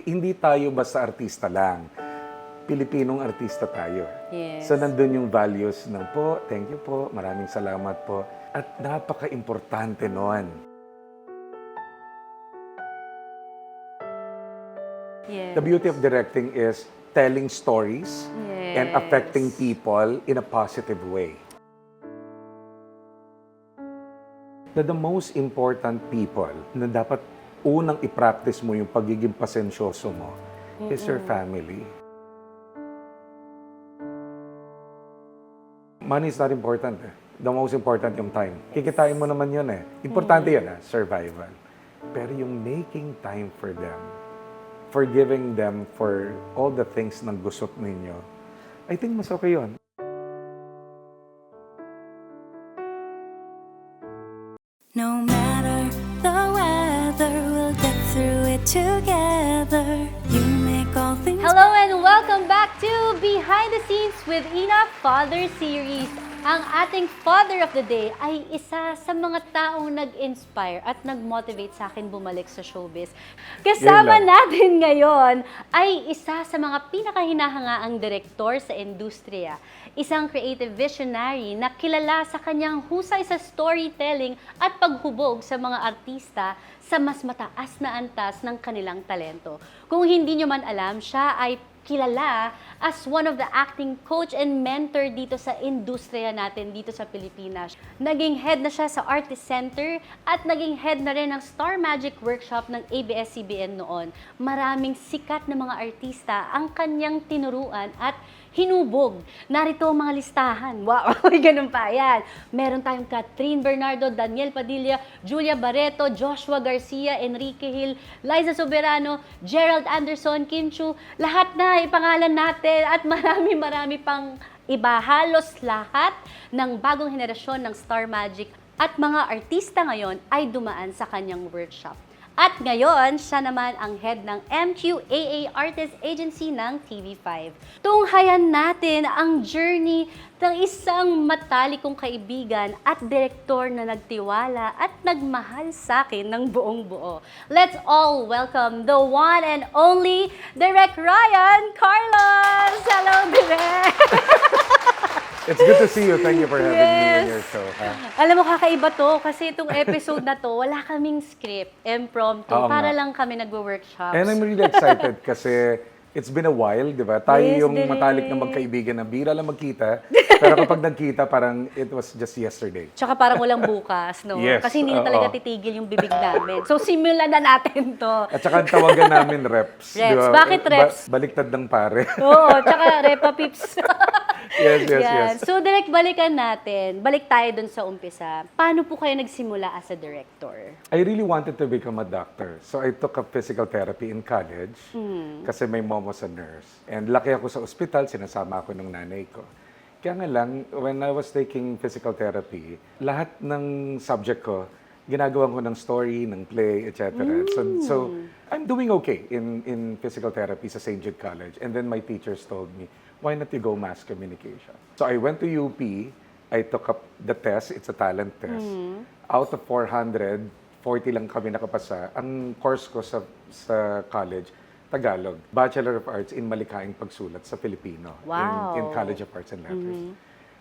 hindi tayo basta artista lang. Pilipinong artista tayo. Yes. So nandun yung values ng po, thank you po, maraming salamat po. At napaka-importante noon. Yes. The beauty of directing is telling stories and affecting people in a positive way. The most important people na dapat unang i-practice mo yung pagiging pasensyoso mo is your family. Money is not important eh. The most important yung time. Kikitain mo naman yun eh. Importante yun survival. Pero yung making time for them, forgiving them for all the things na gusot ninyo, I think mas okay yun. No matter the weather, we'll get through it together. You make all things. Hello and welcome back to Behind the Scenes with Ynna Father Series. Ang ating Father of the Day ay isa sa mga taong nag-inspire at nag-motivate sa akin bumalik sa showbiz. Kasama natin ngayon ay isa sa mga pinakahinahangaang direktor sa industriya. Isang creative visionary na kilala sa kanyang husay sa storytelling at paghubog sa mga artista sa mas mataas na antas ng kanilang talento. Kung hindi nyo man alam, siya ay kilala as one of the acting coach and mentor dito sa industriya natin dito sa Pilipinas. Naging head na siya sa Artist Center at naging head na rin ng Star Magic Workshop ng ABS-CBN noon. Maraming sikat na mga artista ang kanyang tinuruan at hinubog. Narito ang mga listahan. Wow, may ganun pa. Yan. Meron tayong Catherine Bernardo, Daniel Padilla, Julia Barreto, Joshua Garcia, Enrique Hill, Liza Soberano, Gerald Anderson, Kim Chu. Lahat na ipangalan natin at marami pang iba. Halos lahat ng bagong henerasyon ng Star Magic at mga artista ngayon ay dumaan sa kanyang workshop. At ngayon, siya naman ang head ng MQAA Artist Agency ng TV5. Tunghayan natin ang journey ng isang matalikong kaibigan at direktor na nagtiwala at nagmahal sa akin ng buong buo. Let's all welcome the one and only Direk Rhayan Carlos! Hello, Direk! It's good to see you. Thank you for having me on your show. Alam mo, kakaiba to kasi itong episode na to, wala kaming script, impromptu, para lang kami nagwo-workshops. And I'm really excited kasi it's been a while, di ba? Tayo yung matalik na magkaibigan na bira lang magkita. Pero kapag nagkita, parang it was just yesterday. Tsaka parang walang bukas, no? Yes, Kasi hindi na talaga titigil yung bibig namin. So, simulan na natin to. At saka ang tawagan namin reps. Reps. Di ba? Bakit reps? Baliktad ng pare. Oo, tsaka repa pips. Yes. So, direct balikan natin. Balik tayo dun sa umpisa. Paano po kayo nagsimula as a director? I really wanted to become a doctor. So I took up physical therapy in college kasi my mom was a nurse. And laki ako sa ospital, sinasama ako ng nanay ko. Kaya nga lang, when I was taking physical therapy, lahat ng subject ko, ginagawa ko ng story, ng play, etc. So I'm doing okay in physical therapy sa St. Jude College. And then my teachers told me, why not you go mass communication? So I went to UP, I took up the test, it's a talent test. Out of 400, 40 lang kami nakapasa. Ang course ko sa college, Tagalog, Bachelor of Arts in Malikaing Pagsulat sa Filipino. Wow. In College of Arts and Letters.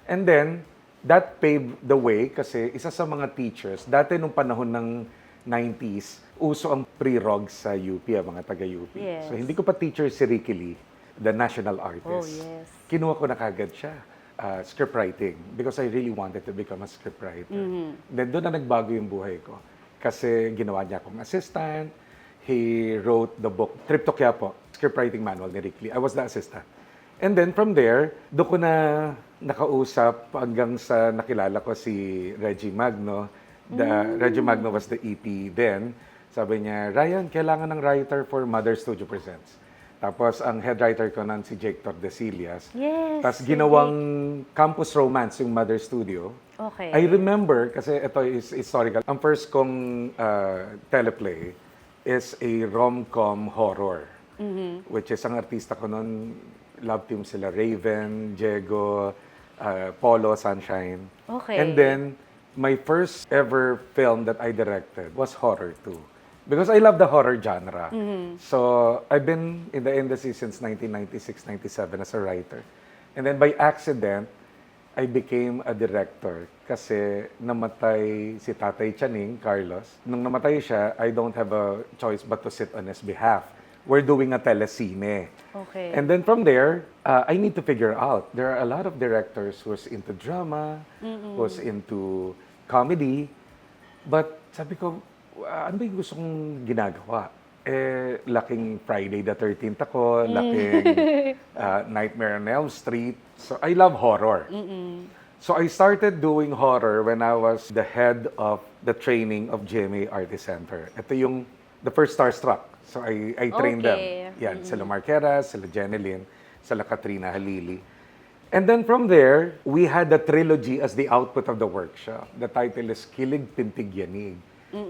And then, that paved the way kasi isa sa mga teachers, dati nung panahon ng 90s, uso ang pre-rog sa UP, ang mga taga-UP. Yes. So hindi ko pa teacher si Ricky Lee, the national artist. Oh, yes. Kinuha ko na kagad siya, script writing, because I really wanted to become a script writer. Then doon na nagbago yung buhay ko. Kasi ginawa niya akong assistant, he wrote the book, Trip to Quiapo, script writing manual ni Rick Lee. I was the assistant. And then from there, doon ko na nakausap hanggang sa nakilala ko si Reggie Magno. Reggie Magno was the EP then. Sabi niya, Ryan, kailangan ng writer for Mother Studio Presents. Tapos ang head writer ko nun si Jake Tordesillas. Yes. Tapos ginawang campus romance yung Mother Studio. Okay. I remember, kasi ito is historical, ang first kong teleplay is a rom-com horror. Which is ang artista ko nun, love team sila, Raven, Diego, Polo, Sunshine. Okay. And then, my first ever film that I directed was horror too. Because I love the horror genre. So, I've been in the industry since 1996, 97 as a writer. And then by accident, I became a director kasi namatay si Tatay Channing, Carlos. Nung namatay siya, I don't have a choice but to sit on his behalf. We're doing a telesine. Okay. And then from there, I need to figure out. There are a lot of directors who's into drama, who's into comedy. But sabi ko, ano ba yung gusto kong ginagawa? Laking Friday the 13th ako, laking Nightmare on Elm Street. So I love horror. So I started doing horror when I was the head of the training of GMA Artist Center. Ito yung the first Starstruck. So I trained them. Yan, sila Marqueras, sila Jeneline, sila Katrina Halili. And then from there, we had the trilogy as the output of the workshop. The title is Kilig, Pintig, Yanig.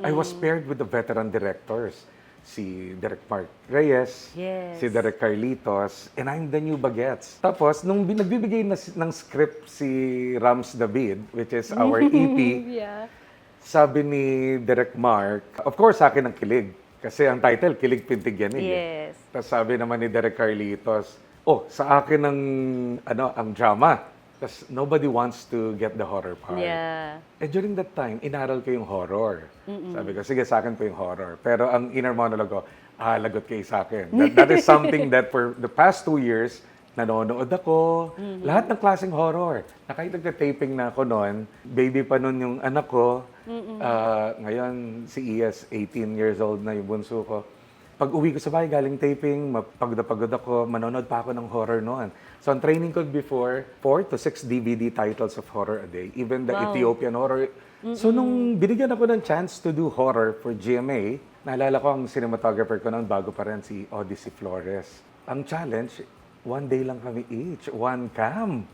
I was paired with the veteran directors. Si Direk Reyes, si Direk Carlitos, and I'm the new bagets. Tapos, nung nagbibigay ng script si Rams David, which is our EP, sabi ni Direk Mark, of course, sa akin ang kilig. Kasi ang title, Kilig, Pintig, Yanig. Yes. Tapos sabi naman ni Direk Carlitos, sa akin ang drama. Tapos nobody wants to get the horror part. Yeah. And during that time, inaral ko yung horror. Sabi ko, sige, sa akin po yung horror. Pero ang inner monologue ko, lagot kayo sa akin. That is something that for the past 2 years, nanonood ako. Lahat ng klaseng horror. Kahit nagka-taping na ako noon, baby pa noon yung anak ko. Ngayon, si Ias, 18 years old na yung bunso ko. Pag uwi ko sa bahay, galing taping, pagod na pagod ako, manonood pa ako ng horror noon. So, ang training ko before, 4 to 6 DVD titles of horror a day. Even the Ethiopian horror. So, nung binigyan ako ng chance to do horror for GMA, naalala ko ang cinematographer ko noon, bago pa rin, si Odyssey Flores. Ang challenge, 1 day lang kami each, 1 cam.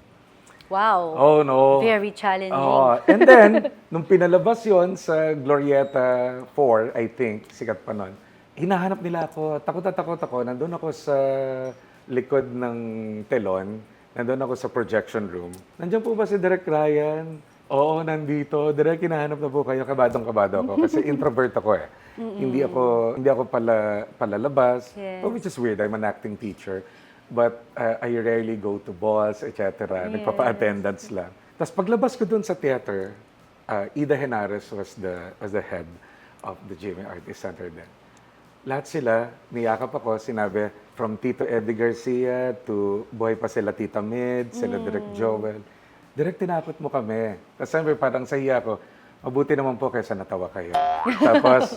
Wow. Oh, no. Very challenging. And then, nung pinalabas yon sa Glorieta 4, I think, sikat pa noon, hinahanap nila ako. Takot na takot ako. Nandun ako sa likod ng telon. Nandun ako sa projection room. Nandiyan po ba si Direk Rhayan? Oo, nandito. Direk, hinahanap na po kayo. Kabadong-kabado ako. Kasi introvert ako eh. Hindi ako palalabas. Yes. Which is weird. I'm an acting teacher. But I rarely go to balls, etc. Nagpapa-attendance lang. Tapos paglabas ko dun sa theater, Ida Henares was the head of the GMA Artist Center then. Lahat sila, niyakap ako, sinabi, from Tito Eddie Garcia to buhay pa sila Tita Mid, sila Direk Joel. Direk, tinakot mo kami. Tapos siyempre, parang sahiya ko, mabuti naman po kaysa natawa kayo. Tapos,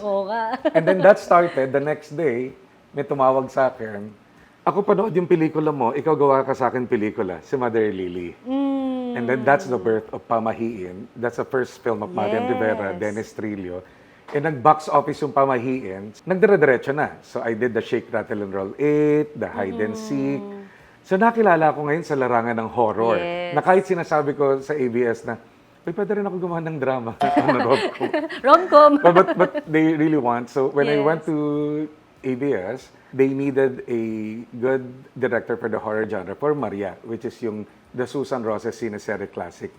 and then that started, the next day, may tumawag sa akin, ako panood yung pelikula mo, ikaw gawa ka sa akin pelikula, si Mother Lily. And then that's the birth of Pamahiin. That's the first film of Marian Rivera, Dennis Trillo. And nag-box office yung Pamahiin, nagdire-diretso na. So I did the Shake, Rattle, and Roll 8, the Hide and Seek. So nakilala ko ngayon sa larangan ng horror. Na kahit sinasabi ko sa ABS na, pwede rin ako gumawa ng drama. Rom-com. Rom-com. but they really want. So when I went to ABS, they needed a good director for the horror genre for Maria, which is yung the Susan Roses Cineserie Classic,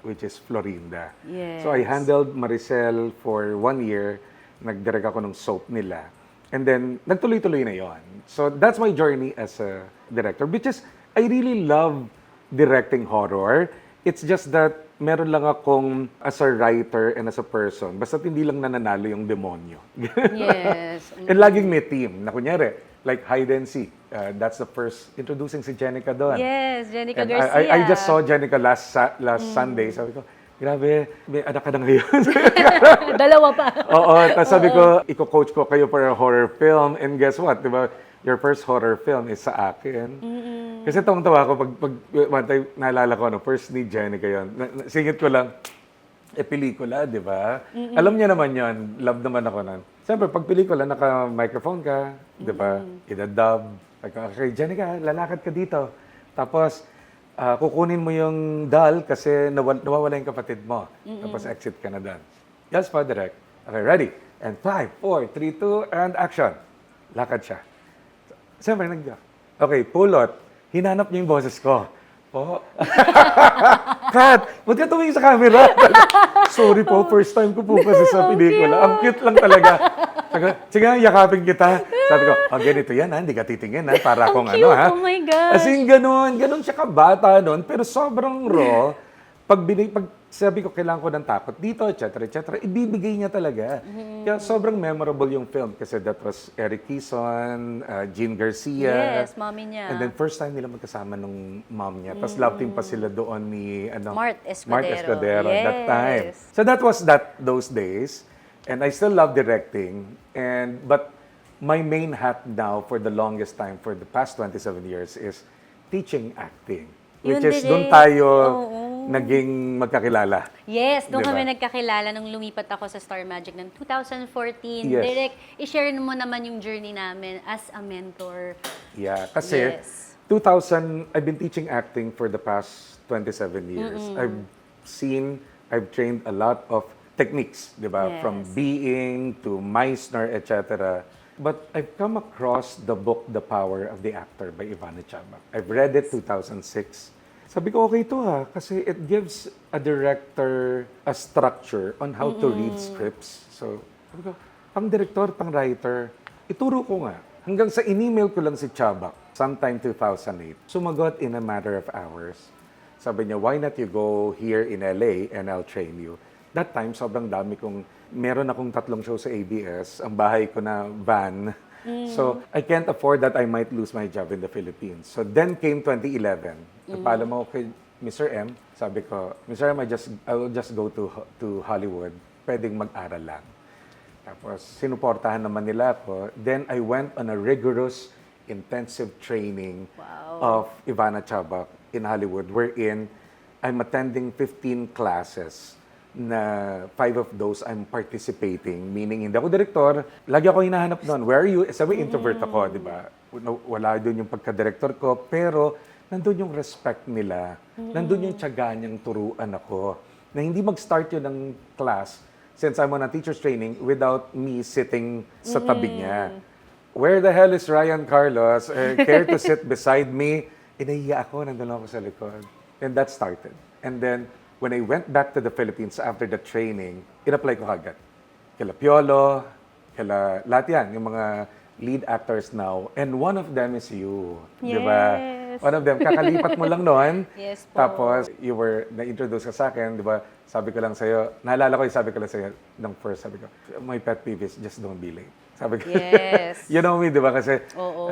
which is Florinda. Yes. So I handled Maricel for 1 year. Nag-direct ako ng soap nila. And then, nagtuloy-tuloy na yon. So that's my journey as a director, which is, I really love directing horror. It's just that meron lang akong as a writer and as a person, basta hindi lang nananalo yung demonyo. Yes. And laging may team, na kunyari, like Hide and Seek. That's the first, introducing si Jenica doon. Yes, Jenica And Garcia. I just saw Jenica last Sunday. Sabi ko, grabe, may anak ka na ngayon. Dalawa pa. Oo, tapos sabi ko, iko-coach ko kayo for a horror film. And guess what, di ba? Your first horror film is sa akin. Kasi tawang-tawa ako, pag one time, naalala ko, first ni Jenica yun. Singit ko lang, pelikula, di ba? Alam niya naman yon, love naman ako nun. Siyempre, pag pelikula, naka-microphone ka, di ba? Idadub. Okay, Jenica, lalakad ka dito. Tapos, kukunin mo yung doll kasi nawawala yung kapatid mo. Tapos, exit ka na doon. Yes, pa, direct. Okay, ready? And 5, 4, 3, 2, and action. Lakad siya. Siyempre, okay, pulot. Hinanap niya yung boses ko. Po. Kat, ba't ka tumingin sa camera? Sorry po, first time ko po kasi sa pelikula. Ang cute lang talaga. Sige, yakapin kita. Sabi ko, ganito yan ha, hindi ka titingin ha, para akong cute, ano ha. oh my gosh. As in, ganun siya kabata nun, pero sobrang raw. Pag sabi ko, kailangan ko ng takot dito, etc., ibibigay niya talaga. Kaya sobrang memorable yung film kasi that was Eric Kison, Jean Garcia. Yes, mommy niya. And then first time nila magkasama nung mom niya. Tapos love team pa sila doon ni Mart Escudero. Mart Escudero Yes. that time. So that was those days. And I still love directing. But my main hat now for the longest time, for the past 27 years, is teaching acting. Which Yun is din doon eh. tayo Oo. naging magkakilala. Yes, doon Diba? kami nagkakilala nung lumipat ako sa Star Magic ng 2014. Yes. Direk, i-share mo naman yung journey namin as a mentor. Yeah, kasi Yes. 2000, I've been teaching acting for the past 27 years. I've trained a lot of techniques, di ba? Yes. From being to Meissner, etc. But I've come across the book, The Power of the Actor by Ynna. I've read it 2006. Sabi ko, okay to ha, kasi it gives a director a structure on how to read scripts. So, sabi ko, pang director, pang writer, ituro ko nga. Hanggang sa in-email ko lang si Chabak, sometime 2008, sumagot in a matter of hours. Sabi niya, why not you go here in LA and I'll train you? That time, sobrang dami meron akong 3 show sa ABS, ang bahay ko na van. So, I can't afford that I might lose my job in the Philippines. So, then came 2011. Napala mo kay Mr. M, sabi ko, Mr. M, I will just go to Hollywood. Pwedeng mag-aral lang. Tapos, sinuportahan naman nila ako. Then, I went on a rigorous, intensive training of Ynna in Hollywood, wherein I'm attending 15 classes na 5 of those I'm participating. Meaning, hindi ako direktor. Lagi ako hinahanap noon. Where are you? Sabi, introvert ako, di ba? Wala doon yung pagka-direktor ko. Pero, nandun yung respect nila. Nandun yung tiyaga niyang turuan ako. Na hindi mag-start yun ng class, since I'm on a teacher's training, without me sitting sa tabi niya. Where the hell is Rhayan Carlos? Care to sit beside me? Inahiya ako, nandun ako sa likod. And that started. And then, when I went back to the Philippines after the training, in-apply ko kagad. Kila Piolo, lahat yan, yung mga lead actors now. And one of them is you. Di ba? Yes. One of them, kakalipat mo lang noon. Yes po. Tapos, na-introduce ka sa akin, di ba? Sabi ko lang sa'yo, naalala ko yung sabi ko lang sa'yo, nung first, sabi ko, my pet peeve is just don't be late. Sabi ko, Yes. you know me, di ba? Kasi, Oo.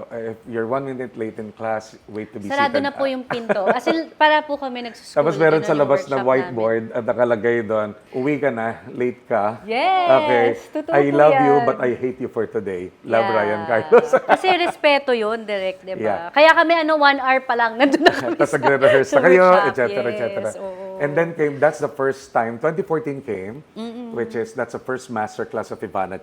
if you're 1 minute late in class, wait to be Sarado seated. na po yung pinto. As in, para po kami nagsuschool. Tapos meron ganun sa yung labas na workshop whiteboard at nakalagay doon, uwi ka na, late ka. Yes, Okay. totoo I po love you, yan. but I hate you for today. namin. Love, Rhayan Carlos. Kasi respeto yun, direct, di ba? Yeah. Kaya kami, 1 hour pa lang, nandun na kami Tapos nagre-rehearse na kayo, etc., etc. Yes, oo. And then that's the first time, 2014 came, that's the first masterclass of Ynna.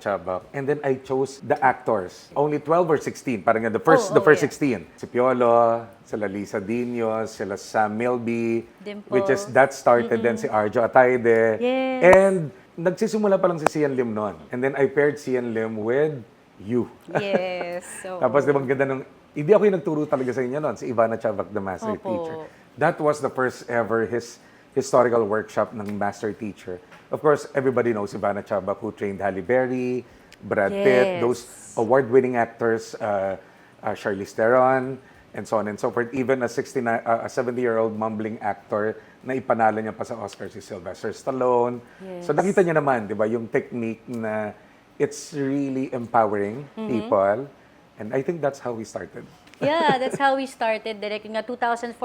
And then I chose the actors. Only 12 or 16, parang the first yeah. 16. Si Piolo, sila Lisa Dinos, sila Sam Milby, Dimple. which is that started, then si Arjo Atayde. Yes. And nagsisimula pa lang si Sian Lim noon. And then I paired Sian Lim with you. Yes. So, Tapos di ba ang ganda hindi ako yung nagturo talaga sa inyo noon, si Ynna, the master Opo. teacher. That was the first ever historical workshop ng master teacher. Of course, everybody knows Ynna, who trained Halle Berry, Brad Pitt, Yes. those award-winning actors, Charlize Theron, and so on and so forth. Even a 70-year-old mumbling actor na ipanalo niya pa sa Oscar si Sylvester Stallone. Yes. So nakita niya naman, di ba, yung technique na it's really empowering people. And I think that's how we started. yeah, that's how we started. Direct yung 2014,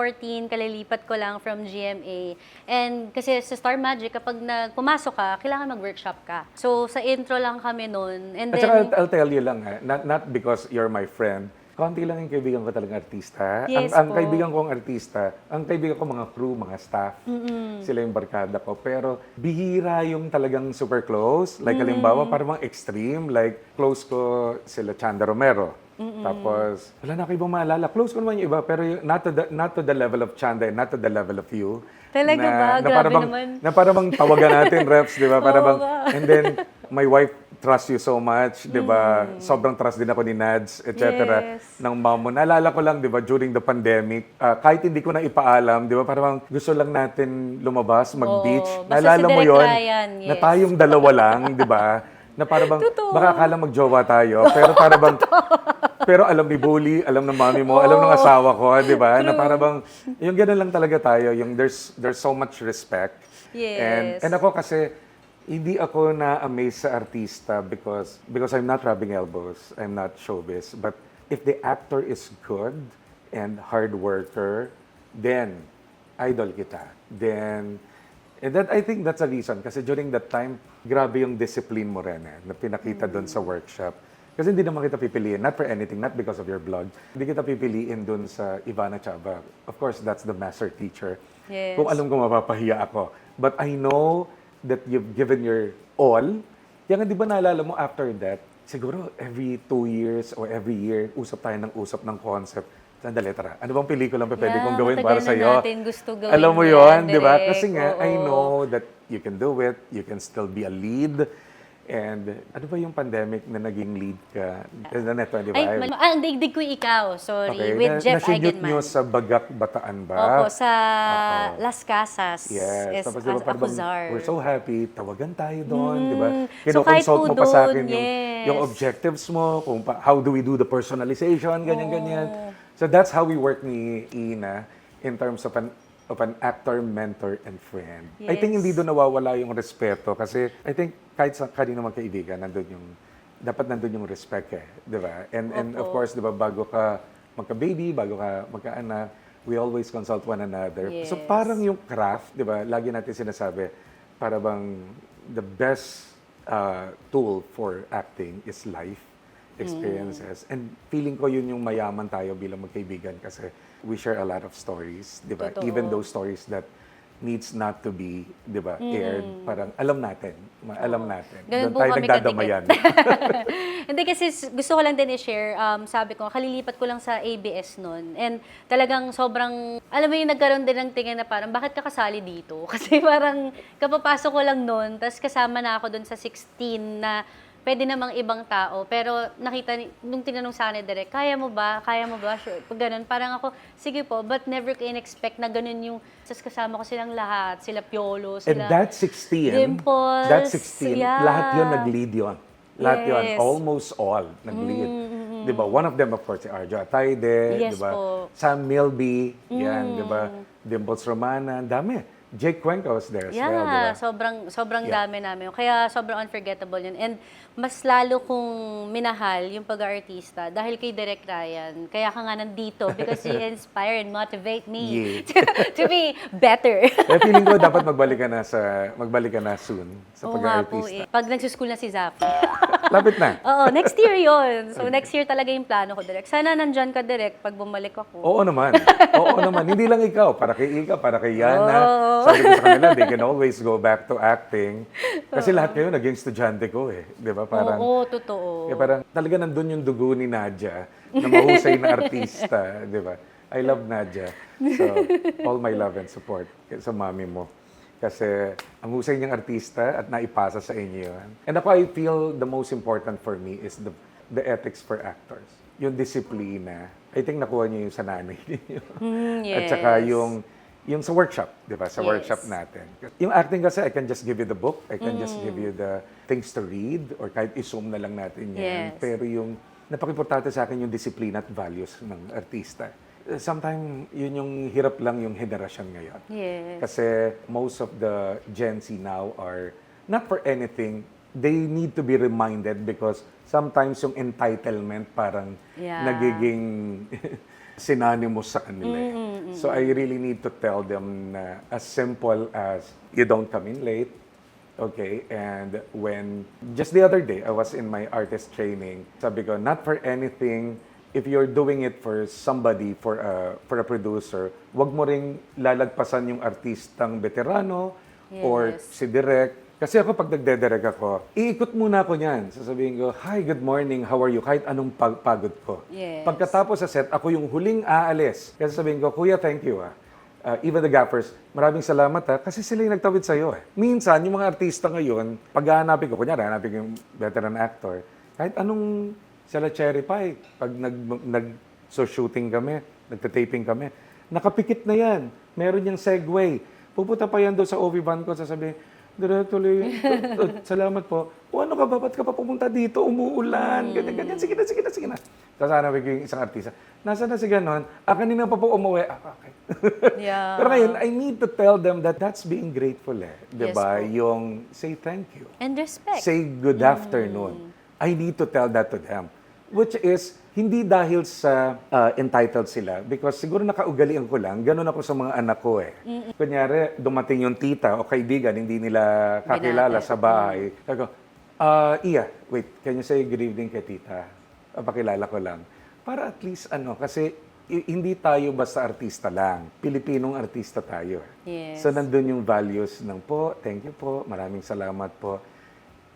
kalilipat ko lang from GMA. And kasi sa Star Magic, kapag pumasok ka, kailangan mag-workshop ka. So, sa intro lang kami noon. And At then, saka I'll tell you lang, not because you're my friend, konti lang yung kaibigan ko talagang artista. Yes ang po. kaibigan ko ang artista, ang kaibigan ko mga crew, mga staff, sila yung barkada ko. Pero bihira yung talagang super close. Like halimbawa, parang mga extreme. Like close ko sila Chanda Romero. Tapos, wala na kayo bang maalala. Close ko naman yung iba, pero not to the level of Chanda and not to the level of you. Talaga ba? Grabe para bang, naman. Na para bang tawagan natin, reps, di ba? Para Oo bang, nga. and then, my wife trust you so much, di ba? Sobrang trust din ako ni Nads, etc. Yes. ng mom mo. Naalala ko lang, di ba, during the pandemic, kahit hindi ko na ipaalam, di ba, parang gusto lang natin lumabas, mag-beach. Oo, basta Naalala si mo Direk yon Rhayan, na yes. tayong dalawa lang, di ba? Na parang Totoo. baka akala magjowa tayo, pero parang pero alam ni Bully, alam ng mami mo, alam ng asawa ko, di ba? Na parang yung gano'n lang talaga tayo, yung there's so much respect. Yes. And ako kasi, hindi ako na-amaze sa artista because I'm not rubbing elbows, I'm not showbiz. But if the actor is good and hard worker, then idol kita. And that, I think that's a reason. Kasi during that time, grabe yung discipline mo rin na pinakita doon sa workshop. Kasi hindi naman kita pipiliin, not for anything, not because of your blog. Hindi kita pipiliin doon sa Ivana Chaba. Of course, that's the master teacher. Yes. Kung alam ko mapapahiya ako. But I know that you've given your all. Kaya nga, di ba naalala mo after that, siguro every 2 years or every year, usap tayo ng usap ng concept. Sandali, tara. Ano bang pelikulang pwede kong gawin para matagal sa'yo? na natin gusto gawin Alam mo yan, yon, di ba? Direk. Kasi nga, I Oo. know that you can do it. You can still be a lead. And ano ba yung pandemic na naging lead ka? Neto, di ba? Ay, ang digdig ko ikaw. Sorry. Okay, With Jeff na-shoot nyo Eigenman. sa Bagak, Bataan ba? Opo, sa Oo. Las Casas. Yes. Tapos diba, parang Acuzar. we're so happy, tawagan tayo doon, di ba? So, kahit Kinoconsult po mo pa sa akin doon, yes. yung objectives mo, kung how do we do the personalization, ganyan-ganyan. So that's how we work ni Ynna in terms of an actor, mentor, and friend. I think Yes. hindi doon nawawala yung respeto kasi I think kahit sa kanino mang kaibigan, dapat nandun yung respect di ba? And of Opo. course, di ba, bago ka magka-baby, bago ka magka-anak, we always consult one another. So Yes. parang yung craft, di ba, lagi natin sinasabi, para bang the best tool for acting is life experiences. And feeling ko yun yung mayaman tayo bilang magkaibigan kasi we share a lot of stories, di ba? Totoo. Even those stories that needs not to be, di ba, aired. Parang alam natin. Alam natin. Ganun Doon po tayo kami nagdadamayan. Hindi kasi gusto ko lang din i-share, sabi ko, kalilipat ko lang sa ABS noon. And talagang sobrang, alam mo yung nagkaroon din ng tingin na parang, bakit ka kasali dito? Kasi parang kapapasok ko lang noon, tapos kasama na ako doon sa 16 na pwede namang ibang tao. Pero nakita, nung tinanong sa akin, Direk, kaya mo ba? Kaya mo ba? Sure. Pag ganun, parang ako, sige po, but never ko in-expect na ganun yung, tas kasama ko silang lahat, sila Piolo, And sila that 16, Dimples, that 16, yeah. lahat yun nag-lead yun. Lahat yun, Yes. almost all nag-lead. Di ba? One of them, of course, si Arjo Atayde, di Yes ba? po. Sam Milby, yan, di ba? Dimples Romana, ang dami. Jake Cuenca was there as well, di ba? sobrang Yeah. dami namin. Kaya sobrang unforgettable yun. And mas lalo kong minahal yung pag-artista dahil kay Direk Rhayan. Kaya ka nga nandito because you inspire and motivate me to be better. Kaya feeling ko dapat magbalik ka na soon sa Oo nga po pag-artista. eh. Pag nagsuschool na si Zafi. Lapit na. Oo, next year yon. So next year talaga yung plano ko, Direk. Sana nandyan ka, Direk, pag bumalik ako. Oo naman. Oo naman. Hindi lang ikaw. Para kay Ika, para kay Yana. Oo. Sabi ko sa kanila, they can always go back to acting. Kasi lahat kayo naging estudyante ko eh. Di ba? Parang, Oo, totoo. kaya parang talaga nandun yung dugo ni Nadia na mahusay na artista. Di ba? I love Nadia. So, all my love and support sa mami mo. Kasi ang husay niyang artista at naipasa sa inyo yun. And ako, I feel the most important for me is the ethics for actors. Yung disiplina. I think nakuha niyo yung sa nanay niyo. At Yes. saka yung sa workshop, di ba? Sa Yes. workshop natin. Yung acting kasi, I can just give you the book. I can just give you the things to read or kahit i-zoom na lang natin yan. Yes. Pero yung napaka-importante sa akin yung discipline at values ng artista. Sometimes, yun yung hirap lang yung henerasyon ngayon. Yes. Kasi most of the Gen Z now are not for anything. They need to be reminded because sometimes yung entitlement parang Yeah. nagiging synonymous sa kanila. So I really need to tell them na as simple as you don't come in late, okay? And when, just the other day, I was in my artist training, sabi ko, not for anything, if you're doing it for somebody, for a producer, wag mo ring lalagpasan yung artistang veterano or Yes. si Direk. Kasi ako, pag nagdedirect ako, iikot muna ako niyan. Sasabihin ko, hi, good morning, how are you? Kahit anong pagod ko. Yes. Pagkatapos sa set, ako yung huling aalis. Kasi sabihin ko, Kuya, thank you. even the gaffers, maraming salamat kasi sila yung nagtawid sa'yo eh. Minsan, yung mga artista ngayon, pag hahanapin ko, kunyari, hanapin ko yung veteran actor, kahit anong sila cherry pie, pag nag-shooting kami, nagtataping kami, nakapikit na yan. Meron yung segue. Pupunta pa yan doon sa OV van ko, sasabihin, Direk, tuloy, salamat po. O ano ka ba? Ba't ka pa pumunta dito? Umuulan. Ganyan. Sige na. Tapos hanapin ko yung isang artista. Nasaan na si ganon? Kanina pa po umuwi. Okay. Yeah. Pero ngayon, I need to tell them that that's being grateful eh. Diba? Yes po. Yung say thank you. And respect. Say good afternoon. I need to tell that to them. Which is, hindi dahil sa entitled sila. Because siguro nakaugalian ko lang, ganun ako sa mga anak ko eh. Kunyari, dumating yung tita o kaibigan, hindi nila kakilala sa bahay. Sabi ko, Iya, wait, can you say good evening kay tita? Pakilala ko lang. Para at least kasi hindi tayo basta artista lang. Pilipinong artista tayo. Yes. So nandun yung values ng po, thank you po, maraming salamat po.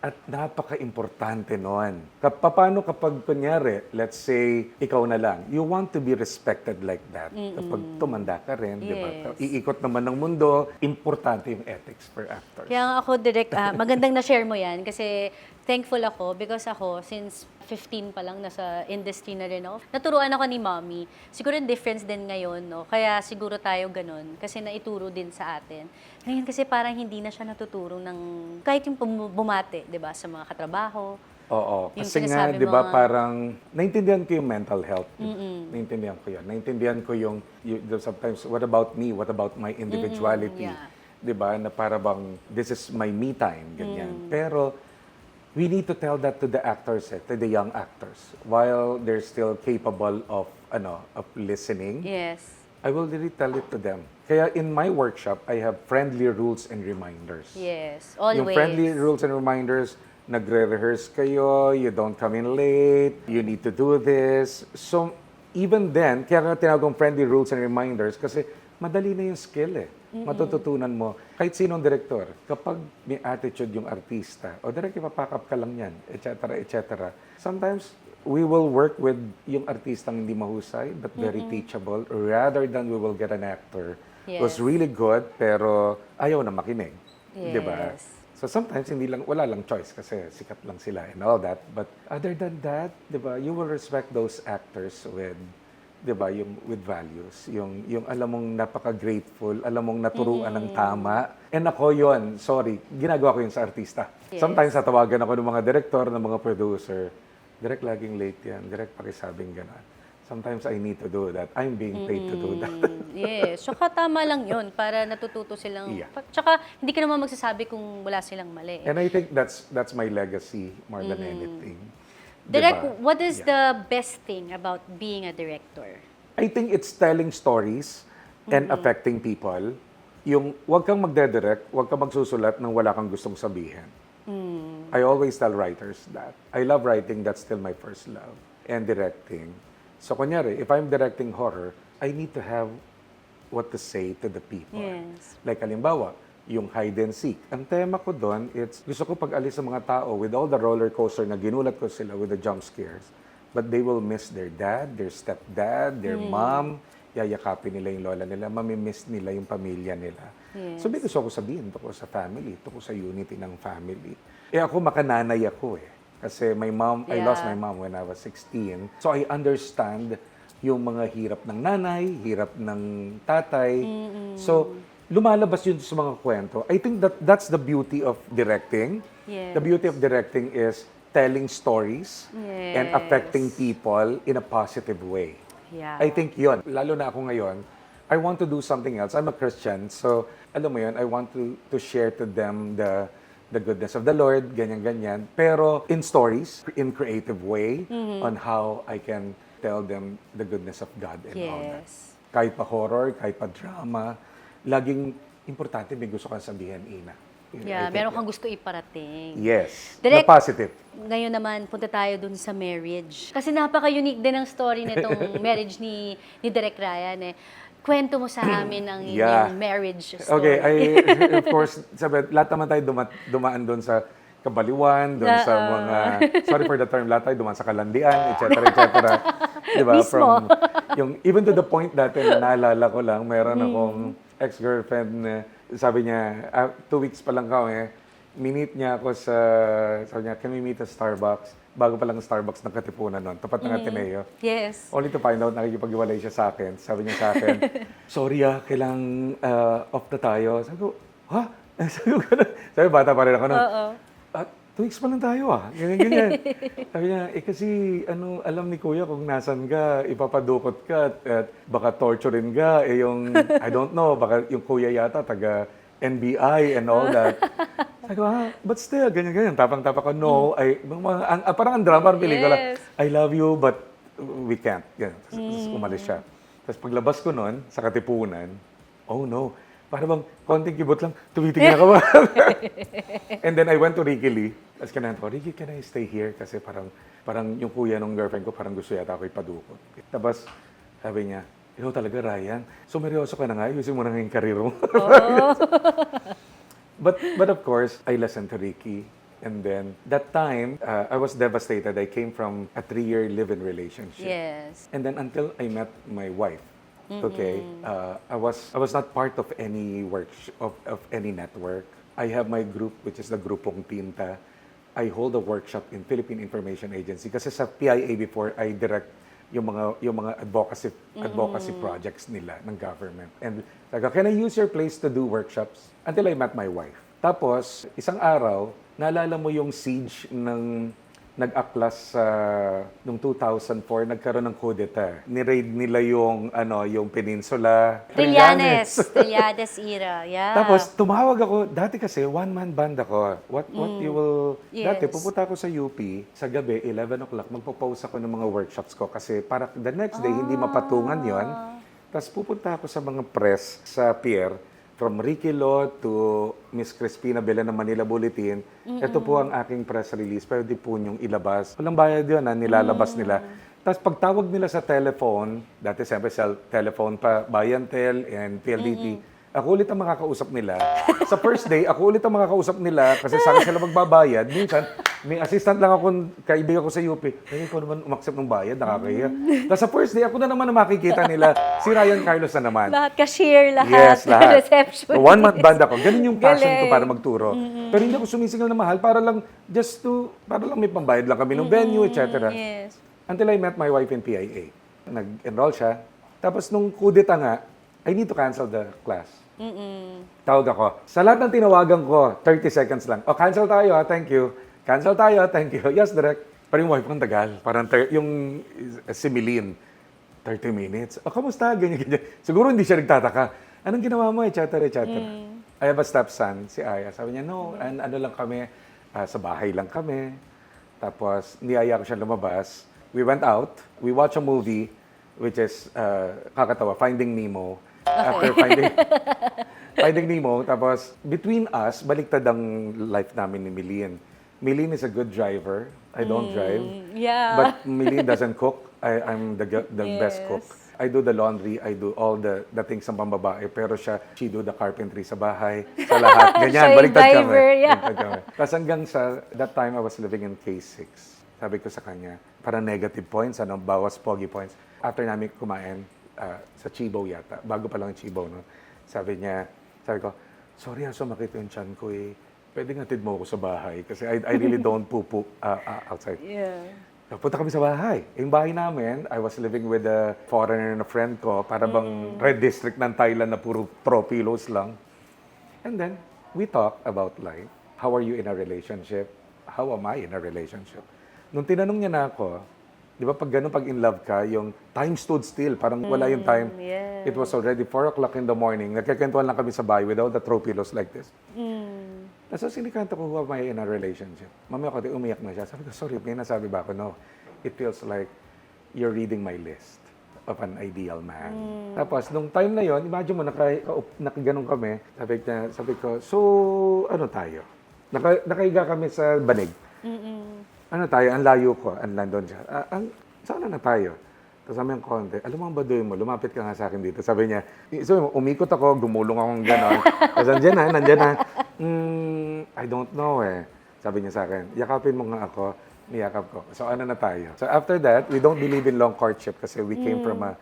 At napaka-importante noon. Paano kapag, kunyari, let's say, ikaw na lang, you want to be respected like that. Kapag tumanda ka rin, di ba? Iikot naman ng mundo, importante yung ethics for actors. Kaya nga ako, Direk, magandang na-share mo yan kasi thankful ako because ako, since 15 pa lang, nasa industry na rin ako. Naturuan ako ni Mommy. Siguro yung difference din ngayon, no? Kaya siguro tayo ganun kasi naituro din sa atin. Ngayon kasi parang hindi na siya natuturo ng kahit yung bumate, di ba, sa mga katrabaho. Oo. Yung Kasi nga, sinasabi di ba, mga- parang, naintindihan ko yung mental health. Naintindihan ko yan. Naintindihan ko yung sometimes, what about me? What about my individuality? Yeah. Di ba, na para bang, this is my me time, ganyan. Pero, we need to tell that to the actors, to the young actors, while they're still capable of listening. Yes. I will really tell it to them. Kaya in my workshop, I have friendly rules and reminders. Yes. Always. Yung friendly rules and reminders, nagre-rehearse kayo, you don't come in late, you need to do this. So, even then, kaya nga tinawag kong friendly rules and reminders kasi madali na yung skill eh. Matututunan mo. Kahit sinong direktor, kapag may attitude yung artista, o direct ipapakap ka lang yan, etc. Sometimes, we will work with yung artistang hindi mahusay, but very teachable, rather than we will get an actor who's really good, pero ayaw na makinig. Yes. Diba? So sometimes wala lang choice kasi sikat lang sila and all that. But other than that, 'di ba, you will respect those actors with 'di ba, yung with values, yung alam mong napaka-grateful, alam mong naturuan ng tama. And ako 'yon, sorry, ginagawa ko 'yun sa artista. Yes. Sometimes tatawagan ako ng mga direktor, ng mga producer. Direk, laging late yan. Direk, pakisabing gano'n. Sometimes I need to do that. I'm being paid to do that. Yes. Tsaka tama lang yun para natututo silang... Yeah. Tsaka hindi ka naman magsasabi kung wala silang mali. And I think that's my legacy more than anything. Direk, Diba? what is Yeah. the best thing about being a director? I think it's telling stories and affecting people. Yung wag kang magdedirect, wag kang magsusulat nang wala kang gustong sabihin. I always tell writers that. I love writing, that's still my first love. And directing. So kunyari, if I'm directing horror, I need to have what to say to the people. Yes. Like halimbawa, yung hide and seek. Ang tema ko doon, it's gusto ko pag-alis sa mga tao with all the roller coaster na ginulat ko sila with the jump scares, but they will miss their dad, their stepdad, their mom, yayakapin nila yung lola nila, mamimiss nila yung pamilya nila. Yes. So may gusto ko sabihin, tungkol sa family, tungkol sa unity ng family. Ako, makananay ako eh. Kasi my mom, I lost my mom when I was 16. So I understand yung mga hirap ng nanay, hirap ng tatay. So lumalabas yun sa mga kwento. I think that's the beauty of directing. Yes. The beauty of directing is telling stories and affecting people in a positive way. Yeah. I think yun. Lalo na ako ngayon, I want to do something else. I'm a Christian, so alam mo yun, I want to share to them the goodness of the Lord, ganyan-ganyan. Pero in stories, in creative way, on how I can tell them the goodness of God and all that. Yes. Kahit pa horror, kahit pa drama, laging importante may gusto kang sabihin, Ina. Yeah, meron kang gusto iparating. Yes, Direk, na positive. Ngayon naman, punta tayo dun sa marriage. Kasi napaka-unique din ang story nitong marriage ni Direk Rhayan eh. Kwento mo sa amin ang inyong marriage story. Okay, of course, sabi, lahat naman tayo dumaan doon sa kabaliwan, doon sa mga, sorry for the term, lahat tayo dumaan sa kalandian, etc. Diba? Mismo. Even to the point dati na naalala ko lang, meron akong ex-girlfriend na sabi niya, 2 weeks pa lang kami, minute niya ako sa, sabi niya, can we meet at Starbucks? Bago pa lang Starbucks ng Katipunan noon, tapat ng Ateneo. Yes. Only to find out, nakikipag-iwalay siya sa akin. Sabi niya sa akin, sorry kailangang off na tayo. Sabi ko, ha? Sabi, bata pa rin ako noon. 2 weeks pa lang tayo ganyan. Sabi niya, kasi alam ni Kuya kung nasan ka, ipapadukot ka at baka torturein ka. I don't know, baka yung Kuya yata taga NBI and all that. Sabi ko, but still, ganyan. Tapang-tapa ko, no. Parang ang drama ng pelikula. Yes. I love you, but we can't. Ganyan. Tapos umalis siya. Tapos paglabas ko nun, sa Katipunan, oh no. Para bang konting kibot lang, tumitingin ako ba? And then I went to Ricky Lee. Tapos kanahan ko, Ricky, can I stay here? Kasi parang yung kuya ng girlfriend ko, parang gusto yata ako ipadukot. Tapos sabi niya, ikaw talaga, Ryan. Sumeryoso ka na nga, ayusin mo na nga yung karir mo. But of course, I listened to Ricky. And then, that time, I was devastated. I came from a 3-year live-in relationship. Yes. And then until I met my wife, okay, I was not part of any work of any network. I have my group, which is the Grupong Tinta. I hold a workshop in Philippine Information Agency kasi sa PIA before I direct yung mga advocacy projects nila ng government. And like, can I use your place to do workshops? Until I met my wife. Tapos, isang araw, naalala mo yung siege ng nag-aklas noong 2004, nagkaroon ng coup d'etat. Ni-raid nila yung peninsula. Trillanes era, yeah. Tapos, tumawag ako. Dati kasi, one-man band ako. What you will... Yes. Dati, pupunta ako sa UP, sa gabi, 11 o'clock, magpo-pause ako ng mga workshops ko. Kasi para the next day, hindi mapatungan yon. Tapos, pupunta ako sa mga press sa pier, from Ricky Lo to Miss Crispina Belen ng Manila Bulletin. Ito po ang aking press release. Pwede po niyong ilabas. Walang bayad yun, nilalabas nila. Tapos pagtawag nila sa telephone, dati siyempre sa telephone pa, Bayantel and PLDT, ako ulit ang makakausap nila. Sa first day, ako ulit ang makakausap nila kasi saka sila magbabayad. Minsan, may assistant lang ako, kaibigan ko sa UP. Ay, ikaw naman umaksep ng bayad, nakakahiya. Tapos sa first day, ako na naman ang makikita nila. Si Rhayan Carlos na naman. Lahat cashier, lahat. Yes, lahat. Reception. One-month band ako. Ganun yung passion ko Galing. para magturo. Pero hindi ako sumisingaw na mahal para lang may pambayad lang kami ng venue, etc. Yes. Until I met my wife in PIA. Nag-enroll siya. Tapos nung kudeta nga, I need to cancel the class. Tawag ako. Sa lahat ng tinawagan ko, 30 seconds lang. Cancel tayo thank you. Cancel tayo, thank you. Yes, Direk. Pero yung wife ko, ang tagal. Parang yung si Milin, 30 minutes. Kamusta? Ganyan. Siguro hindi siya nagtataka. Anong ginawa mo? Et cetera. I have a stepson, si Aya. Sabi niya, no, lang kami, sa bahay lang kami. Tapos, niyaya ko siya lumabas. We went out. We watched a movie, which is kakatawa, Finding Nemo. After Finding Nemo, tapos between us, baliktad ang life namin ni Milin. Milin is a good driver. I don't drive. Yeah. But Milin doesn't cook. I'm the best cook. I do the laundry. I do all the things ng pambabae. Pero she do the carpentry sa bahay, sa lahat. Ganyan, Siya yung baliktad driver, kami. yeah. Baliktad kami. Tapos hanggang that time I was living in K6. Sabi ko sa kanya, parang negative points, bawas pogi points. After namin kumain, sa Chibo yata. Bago pa lang yung Chibo, no? Sabi ko, sorry sumakit yung tiyan ko Pwede nga tid mo ako sa bahay kasi I really don't poop outside. Yeah. Punta kami sa bahay. Yung bahay namin, I was living with a foreigner na friend ko, para bang Red District ng Thailand na puro pro-pillows lang. And then, we talk about life. How are you in a relationship? How am I in a relationship? Nung tinanong niya na ako, di ba pag in love ka, yung time stood still, parang wala yung time. Yeah. It was already 4 o'clock in the morning. Nagkakwentuhan lang kami sa bahay without the throw pillows like this. Tapos sinikanto ko, who am I in a relationship? Mamaya ko, umiyak na siya. Sabi ko, sorry, may nasabi ba ako? No. It feels like you're reading my list of an ideal man. Tapos, nung time na yon, imagine mo, nakaganong kami. Sabi ko, so, ano tayo? Nakahiga kami sa banig. Ano tayo? Ang layo ko. Ang nandun siya. Saan na tayo? Tapos sabi yung konti, alam mo ang baduy mo, lumapit ka nga sa akin dito. Sabi niya, so, umikot ako, gumulong akong gano'n. Tapos nandiyan na. I don't know Sabi niya sa akin, yakapin mo nga ako, niyakap ko. So ano na tayo? So after that, we don't believe in long courtship kasi we came from a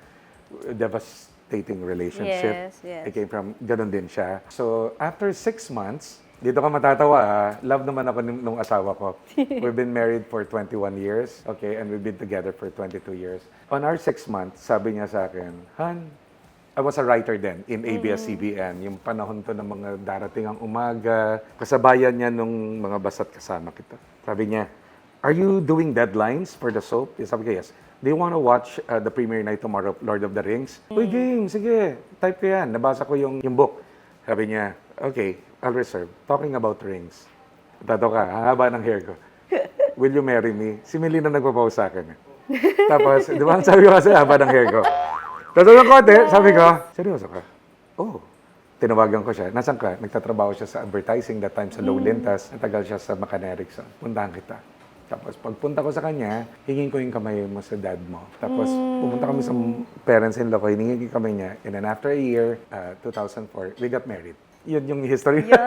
devastating relationship. Yes, yes. I came from, ganun din siya. So after 6 months, dito ka matatawa love naman ako nung asawa ko. We've been married for 21 years, okay, and we've been together for 22 years. On our 6 months, sabi niya sa akin, Han, I was a writer then in ABS-CBN. Yung panahon to ng mga darating ang umaga. Kasabayan niya nung mga basta't kasama kita. Sabi niya, are you doing deadlines for the soap? Sabi ko, yes. Do you want to watch the premiere night tomorrow of Lord of the Rings? Uy, game, sige. Type ko yan. Nabasa ko yung book. Sabi niya, okay, I'll reserve. Talking about rings. Tato ka, haba ng hair ko. Will you marry me? Si Melina nagpa-pause sa akin. Tapos, di ba, sabi ko kasi, haba ng hair ko. Tapos ng konti, sabi ko, seryoso ka? Oo. Tinawagan ko siya. Nasaan ka? Nagtatrabaho siya sa advertising that time sa Lowlintas. Natagal siya sa Macanerickson. Puntahan kita. Tapos pagpunta ko sa kanya, hingin ko yung kamay mo sa dad mo. Tapos pumunta kami sa parents-in-law ko, hiningin yung kamay niya. And then after a year, 2004, we got married. Yun yung history. Yeah,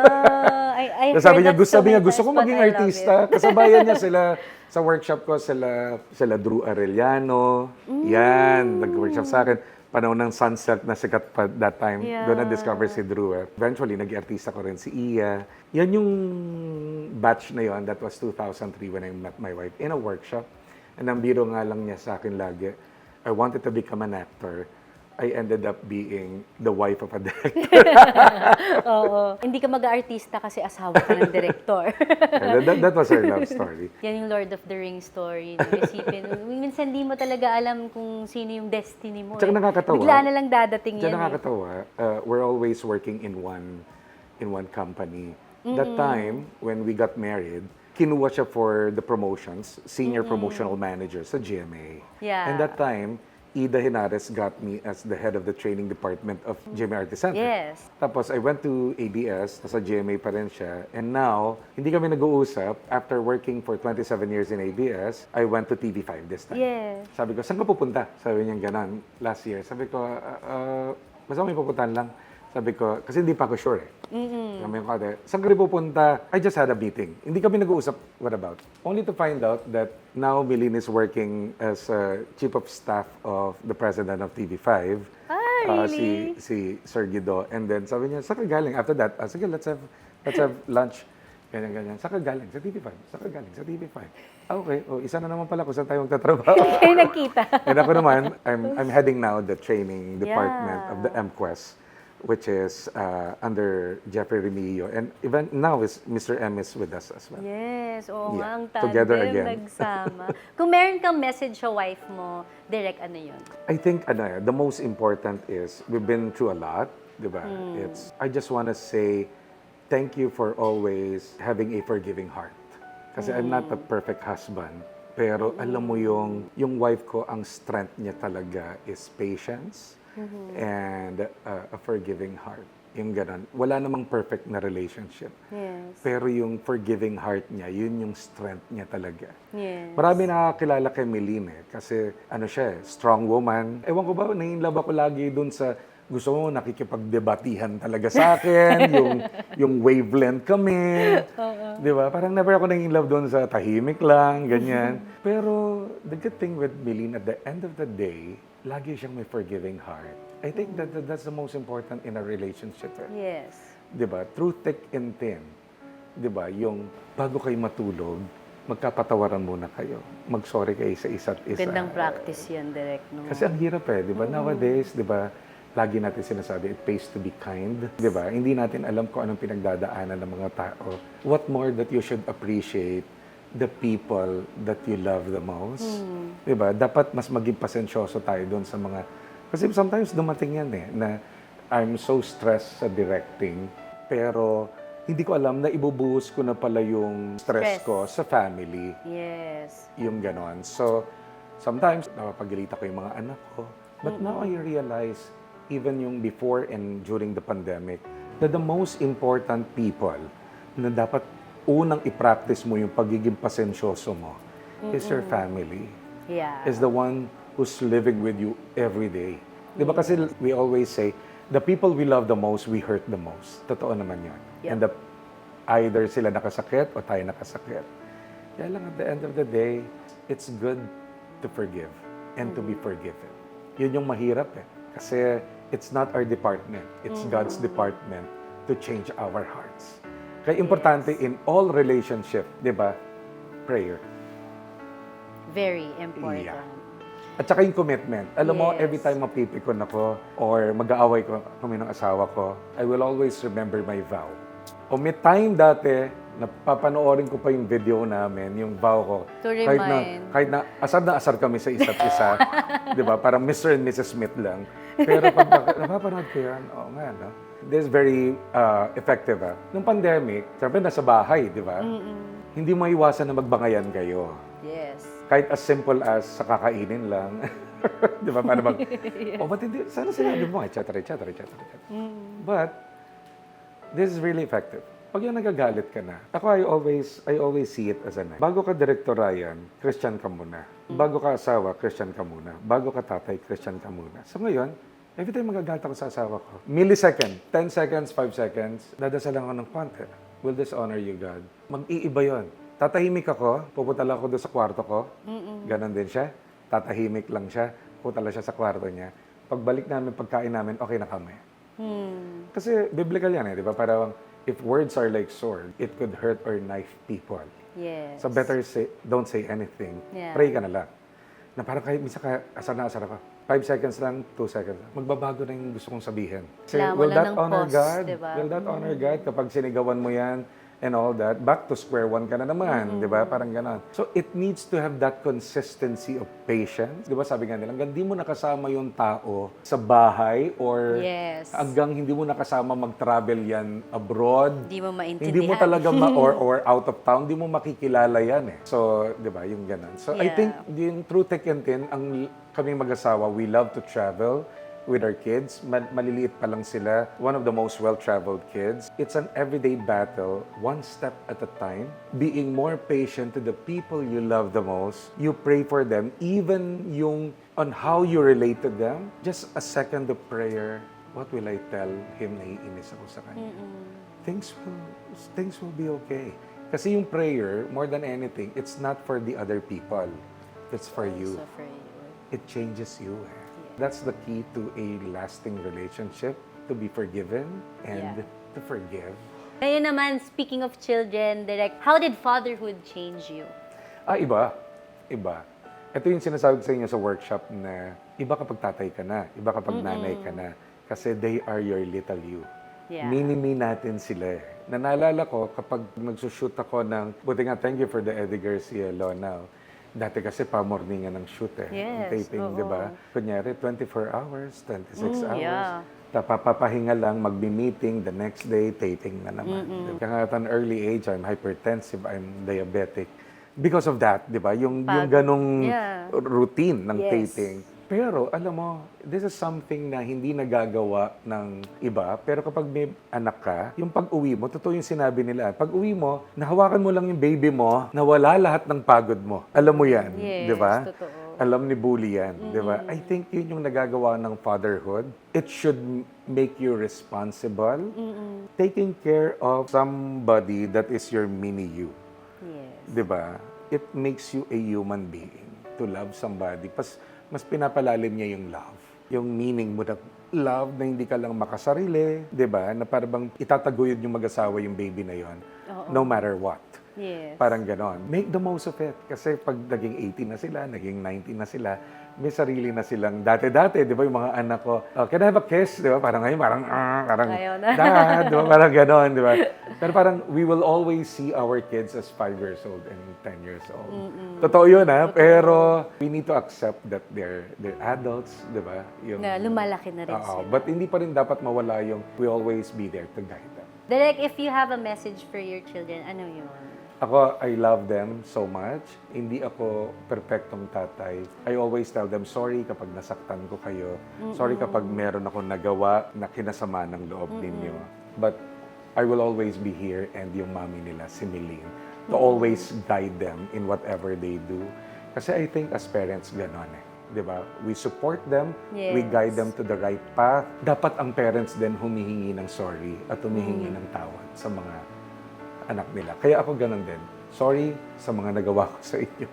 I heard sabi niya, that so many gusto ko times, maging but I love artista. Kasabayan niya sila sa workshop ko, sila Drew Arellano. Yan, nag-workshop sa akin. Panahon ng Sunset na sikat pa that time. Yeah. Doon na-discover si Drew. Eventually, nag-artista ko rin si Iya. Yan yung batch na yon. That was 2003 when I met my wife in a workshop. And ang biro nga lang niya sa akin lagi, I wanted to become an actor. I ended up being the wife of a director. Oo. Hindi ka mag-artista kasi asawa ka ng direktor. that was our love story. Yan yung Lord of the Rings story. Isipin, minsan di mo talaga alam kung sino yung destiny mo. Tsaka nakakatawa. Bigla na lang dadating Tsaka yan. nakakatawa. We're always working in one company. That time, when we got married, kinuha siya for the promotions, senior promotional manager sa GMA. Yeah. And that time, Ida Henares got me as the head of the training department of GMA Artist Center. Yes. Tapos I went to ABS, nasa GMA pa rin siya. And now, hindi kami nag-uusap. After working for 27 years in ABS, I went to TV5 this time. Yes. Sabi ko, saan ka pupunta? Sabi niya ganon, last year. Sabi ko, basta may pupuntahan lang. Sabi ko, kasi hindi pa ako sure eh. Sabi ko, saan ka rin pupunta? I just had a meeting. Hindi kami nag-uusap, what about? Only to find out that now Milene is working as chief of staff of the president of TV5. Really? Si Sir Guido. And then sabi niya, saan ka galing? After that, sige, let's have lunch. Ganyan. Saan ka galing? Sa TV5. Saan ka galing? Sa TV5. Okay. Oh, isa na naman pala kung saan tayo magtatrabaho. Kayo nagkita. And ako naman, I'm heading now the training department of the MQuest, which is under Jeffrey Remillo. And even now, Mr. M is with us as well. Yes, oo nga, ang Together tandem, again. nagsama. Kung meron kang message sa wife mo, Direk, ano yun? I think the most important is we've been through a lot, di ba? I just want to say thank you for always having a forgiving heart. Kasi I'm not a perfect husband, pero alam mo yung wife ko, ang strength niya talaga is patience and a forgiving heart. Yung ganun. Wala namang perfect na relationship. Yes. Pero yung forgiving heart niya, yun yung strength niya talaga. Yes. Marami nakakilala kay Meline kasi ano siya, strong woman. Ewan ko ba, nai-inlove ako lagi dun sa gusto mo nakikipagdebatihan talaga sa akin, yung wavelength kami. Di ba? Parang never ako nai-inlove dun sa tahimik lang, ganyan. Pero the good thing with Meline, at the end of the day, lagi siyang may forgiving heart. I think that's the most important in a relationship. Yes. 'Di ba? Through thick and thin. 'Di ba? Yung bago kayo matulog, magkapatawaran muna kayo. Mag-sorry kayo sa isa't isa. Gandang practice yan, Direk, no? Kasi ang hirap 'di ba? Nowadays, 'di ba? Lagi natin sinasabi, it pays to be kind. 'Di ba? Hindi natin alam kung anong pinagdadaanan ng mga tao. What more that you should appreciate the people that you love the most. 'Di ba? Dapat mas maging pasensyoso tayo doon sa mga. Kasi sometimes dumating yan na I'm so stressed sa directing, pero hindi ko alam na ibubuhos ko na pala yung stress ko sa family. Yes. Yung ganon. So, sometimes napapagalitan ko yung mga anak ko. But now I realize, even yung before and during the pandemic, that the most important people na dapat unang i-practice mo yung pagiging pasensyoso mo is your family. Yeah. Is the one who's living with you every day. Di ba kasi we always say, the people we love the most, we hurt the most. Totoo naman yun. Yep. And the Either sila nakasakit o tayo nakasakit. Kaya lang at the end of the day, it's good to forgive and to be forgiven. Yun yung mahirap eh. Kasi it's not our department. It's God's department to change our hearts. Kaya importante in all relationship, di ba? Prayer. Very important. Yeah. At saka yung commitment. Alam mo, Yes. every time mapipikon ako or mag-aaway ko kami ng asawa ko, I will always remember my vow. O may time dati, napapanoorin ko pa yung video namin, yung vow ko. To Kahit remind. na asar kami sa isa't isa. Di ba? Parang Mr. and Mrs. Smith lang. Pero pag napapanood ko yan, oh nga, no? This is very effective. Nung pandemic, sabi nasa bahay, di ba? Hindi maiwasan na magbangayan kayo. Yes. Kahit as simple as sa kakainin lang. Di ba? Paano oh, ba't hindi? Sana sinabi mo, et cetera, et cetera, et cetera. But, this is really effective. Pag yung nagagalit ka na, ako I always see it as a knife. Bago ka Direktor Rhayan, Christian ka muna. Bago ka asawa, Christian ka muna. Bago ka tatay, Christian ka muna. So ngayon, every time magagalit ako sa asawa ko, millisecond, 10 seconds, 5 seconds, dadasalan ako ng konti. Will this honor you, God? Mag-iiba yun. Tatahimik ako, pupunta lang ako doon sa kwarto ko. Ganon din siya. Tatahimik lang siya, pupunta lang siya sa kwarto niya. Pagbalik namin, pagkain namin, okay na kami. Kasi biblical yan eh, di ba? Parang, if words are like sword, it could hurt or knife people. Yes. So better say, don't say anything. Yeah. Pray ka na lang. Na parang kahit minsan asar na asar ako. 5 seconds lang, 2 seconds lang. Magbabago na yung gusto kong sabihin. Kasi Kailangan will wala that ng honor pause, God? diba? Will that honor God kapag sinigawan mo yan and all that? Back to square one ka na naman, di ba? Parang ganon. So it needs to have that consistency of patience. Di ba sabi nga nila, hanggang di mo nakasama yung tao sa bahay or Yes. hanggang hindi mo nakasama mag-travel yan abroad. Hindi mo maintindihan. Hindi mo talaga or out of town, hindi mo makikilala yan eh. So, 'di ba, yung ganun. So, I Yeah. think yung through thick and thin, ang kaming mag-asawa, we love to travel with our kids. Maliliit pa lang sila. One of the most well-traveled kids. It's an everyday battle, one step at a time. Being more patient to the people you love the most. You pray for them, even yung on how you relate to them. Just a second of prayer. What will I tell him? Naiinis ako sa kanya. Things will be okay. Kasi yung prayer, more than anything, it's not for the other people. It's for you. So for you. It changes you. That's the key to a lasting relationship, to be forgiven and to forgive. Kayo naman, speaking of children, Direk, how did fatherhood change you? Iba. Iba. Ito yung sinasabi ko sa inyo sa workshop na iba kapag tatay ka na, iba kapag nanay ka na. Kasi they are your little you. Yeah. Mini-me natin sila eh. Naalala ko kapag nagsushoot ako ng, buti nga, thank you for the Eddie Garcia Law Now. Dati kasi pa-morningan ng shoot eh. Yes, Ang taping, oo. di ba? Kunyari, 24 hours, 26 hours. Yeah. Papapahinga lang, magbi-meeting, the next day, taping na naman. Kaya nga at an early age, I'm hypertensive, I'm diabetic. Because of that, di ba? Yung ganong routine ng Yes. taping. Pero, alam mo, this is something na hindi nagagawa ng iba. Pero kapag may anak ka, yung pag-uwi mo, totoo yung sinabi nila. Pag-uwi mo, nahawakan mo lang yung baby mo, nawala lahat ng pagod mo. Alam mo yan, Yes, di ba? totoo. Alam ni Bully yan, di ba? I think yun yung nagagawa ng fatherhood. It should make you responsible. Taking care of somebody that is your mini you. Yes. Di ba? It makes you a human being to love somebody. Mas pinapalalim niya yung love. Yung meaning mo na love na hindi ka lang makasarili, di ba? Na parang bang itataguyod yung mag-asawa yung baby na yon, no matter what. Yes. Parang ganon. Make the most of it. Kasi pag naging 18 na sila, naging 19 na sila, may sarili na silang dati-dati, di ba, yung mga anak ko, can I have a kiss? Di ba? Parang ngayon, parang Ayaw na. dad, di ba? Parang ganon, di ba? Pero parang we will always see our kids as 5 years old and 10 years old. Totoo yun, ha? Pero we need to accept that they're adults, di ba? Yung, Na lumalaki na rin Oo, sila. but hindi pa rin dapat mawala yung we always be there to guide them. Direk, if you have a message for your children, ano yun? Ako, I love them so much. Hindi ako perfectong tatay. I always tell them, sorry kapag nasaktan ko kayo. Sorry kapag meron ako nagawa na kinasama ng loob ninyo. But I will always be here and yung mami nila, si Milene, to always guide them in whatever they do. Kasi I think as parents, ganon eh. Diba? We support them, we guide them to the right path. Dapat ang parents din humihingi ng sorry at humihingi ng tawad sa mga anak nila. Kaya ako ganun din. Sorry sa mga nagawa ko sa inyo.